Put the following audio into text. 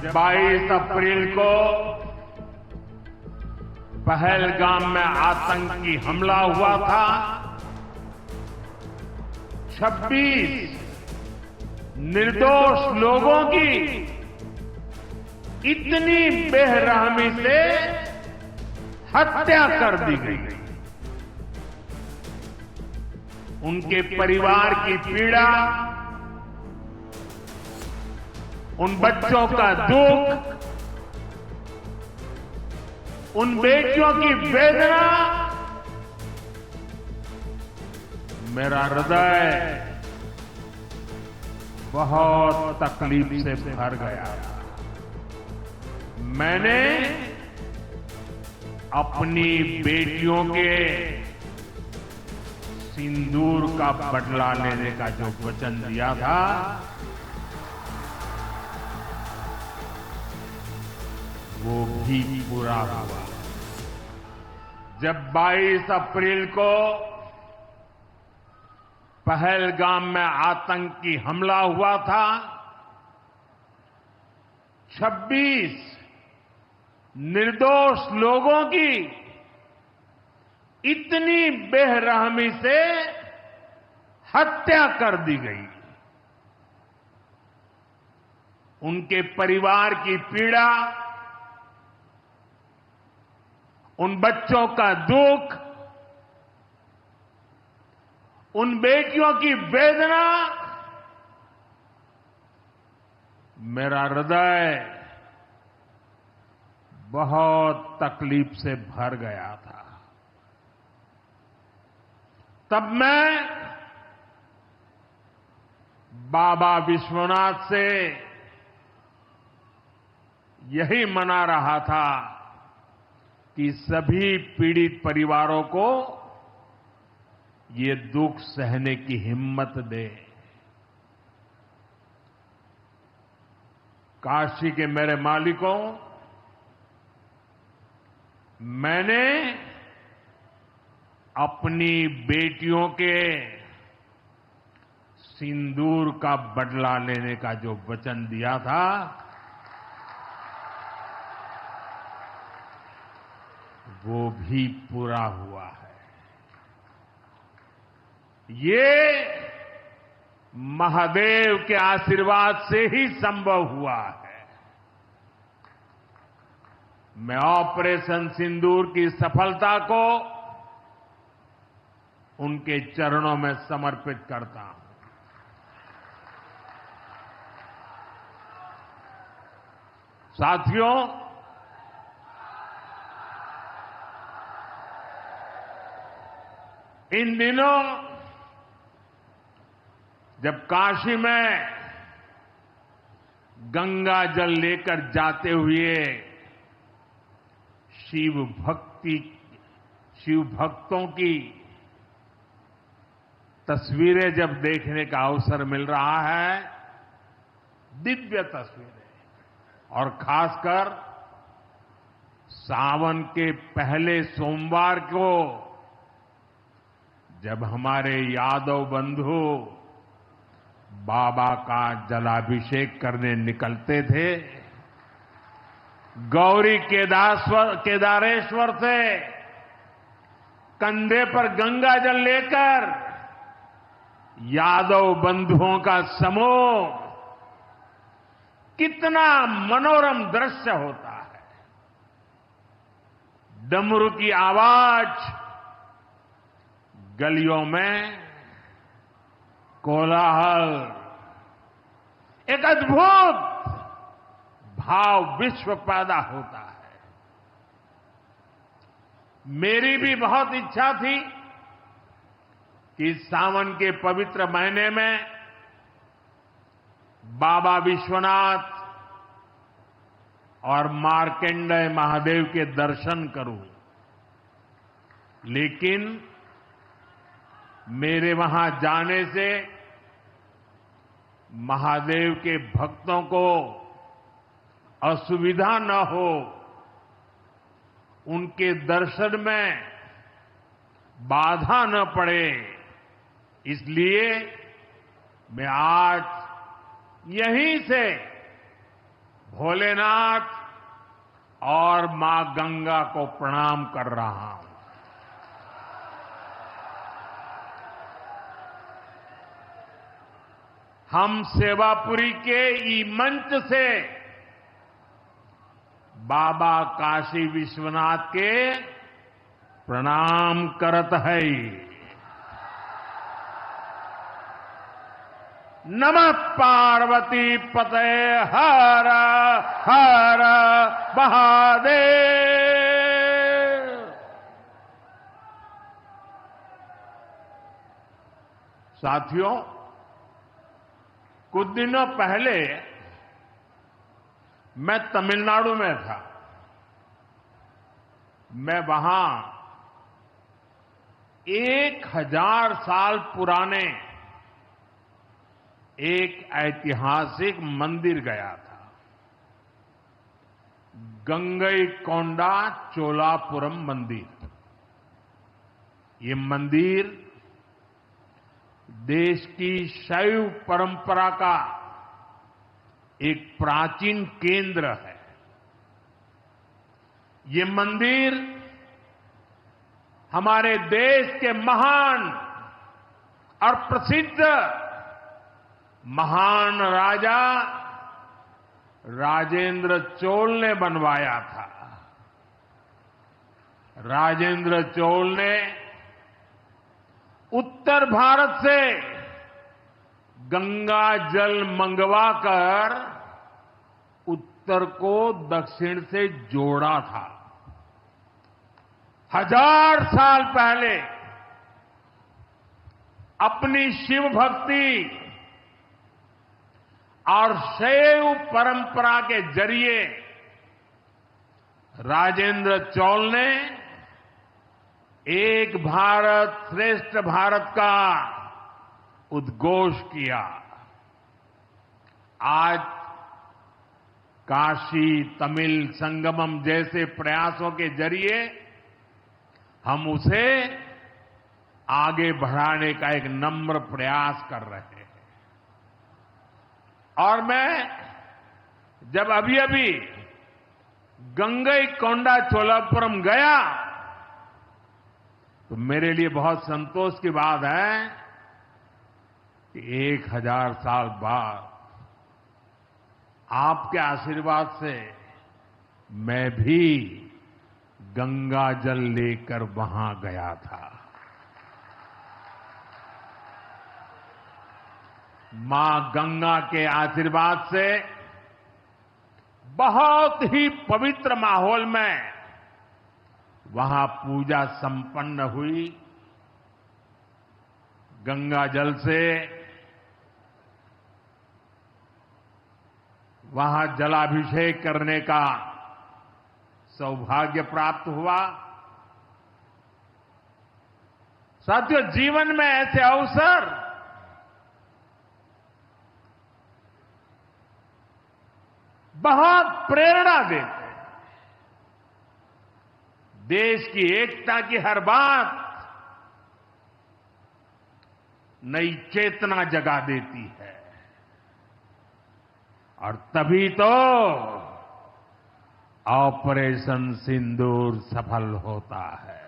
22 अप्रैल को पहलगाम में आतंकी हमला हुआ था, 26 निर्दोष लोगों की इतनी बेरहमी से हत्या कर दी गई। उनके परिवार की पीड़ा, उन बच्चों का दुख, उन बेटियों की वेदना, मेरा हृदय बहुत तकलीफ से भर गया। मैंने अपनी बेटियों के सिंदूर का बदला लेने का जो वचन दिया था, वो भी पूरा हुआ। जब 22 अप्रैल को पहलगाम में आतंकी हमला हुआ था, 26 निर्दोष लोगों की इतनी बेरहमी से हत्या कर दी गई। उनके परिवार की पीड़ा, उन बच्चों का दुख, उन बेटियों की वेदना, मेरा हृदय बहुत तकलीफ से भर गया था। तब मैं बाबा विश्वनाथ से यही मना रहा था कि सभी पीड़ित परिवारों को ये दुख सहने की हिम्मत दे। काशी के मेरे मालिकों, मैंने अपनी बेटियों के सिंदूर का बदला लेने का जो वचन दिया था, वो भी पूरा हुआ है। ये महादेव के आशीर्वाद से ही संभव हुआ है। मैं ऑपरेशन सिंदूर की सफलता को उनके चरणों में समर्पित करता हूं। साथियों, इन दिनों जब काशी में गंगा जल लेकर जाते हुए शिव भक्तों की तस्वीरें जब देखने का अवसर मिल रहा है, दिव्य तस्वीरें, और खासकर सावन के पहले सोमवार को जब हमारे यादव बंधु बाबा का जलाभिषेक करने निकलते थे, गौरी केदारेश्वर से कंधे पर गंगा जल लेकर यादव बंधुओं का समूह, कितना मनोरम दृश्य होता है। डमरू की आवाज, गलियों में कोलाहल, एक अद्भुत भाव विश्व पैदा होता है। मेरी भी बहुत इच्छा थी कि सावन के पवित्र महीने में बाबा विश्वनाथ और मार्कंडेय महादेव के दर्शन करूं, लेकिन मेरे वहां जाने से महादेव के भक्तों को असुविधा न हो, उनके दर्शन में बाधा न पड़े, इसलिए मैं आज यहीं से भोलेनाथ और मां गंगा को प्रणाम कर रहा हूं। हम सेवापुरी के ई मंच से बाबा काशी विश्वनाथ के प्रणाम करत है। नमः पार्वती पते हर हर महादेव। साथियों, कुछ दिनों पहले मैं तमिलनाडु में था। मैं वहां 1000 साल पुराने एक ऐतिहासिक मंदिर गया था, गंगईकोंडा चोलापुरम मंदिर। ये मंदिर देश की शैव परंपरा का एक प्राचीन केंद्र है। ये मंदिर हमारे देश के महान और प्रसिद्ध महान राजा राजेंद्र चोल ने बनवाया था। राजेंद्र चोल ने उत्तर भारत से गंगा जल मंगवाकर उत्तर को दक्षिण से जोड़ा था। 1000 साल पहले अपनी शिव भक्ति और शैव परंपरा के जरिए राजेंद्र चोल ने एक भारत श्रेष्ठ भारत का उद्घोष किया। आज काशी तमिल संगमम जैसे प्रयासों के जरिए हम उसे आगे बढ़ाने का एक नम्र प्रयास कर रहे हैं। और मैं जब अभी गंगईकोंडा चोलापुरम गया तो मेरे लिए बहुत संतोष की बात है कि 1000 साल बाद आपके आशीर्वाद से मैं भी गंगा जल लेकर वहां गया था। मां गंगा के आशीर्वाद से बहुत ही पवित्र माहौल में वहां पूजा संपन्न हुई। गंगा जल से वहां जलाभिषेक करने का सौभाग्य प्राप्त हुआ। साथियों, जीवन में ऐसे अवसर बहुत प्रेरणा देते हैं। देश की एकता की हर बात नई चेतना जगा देती है और तभी तो ऑपरेशन सिंदूर सफल होता है।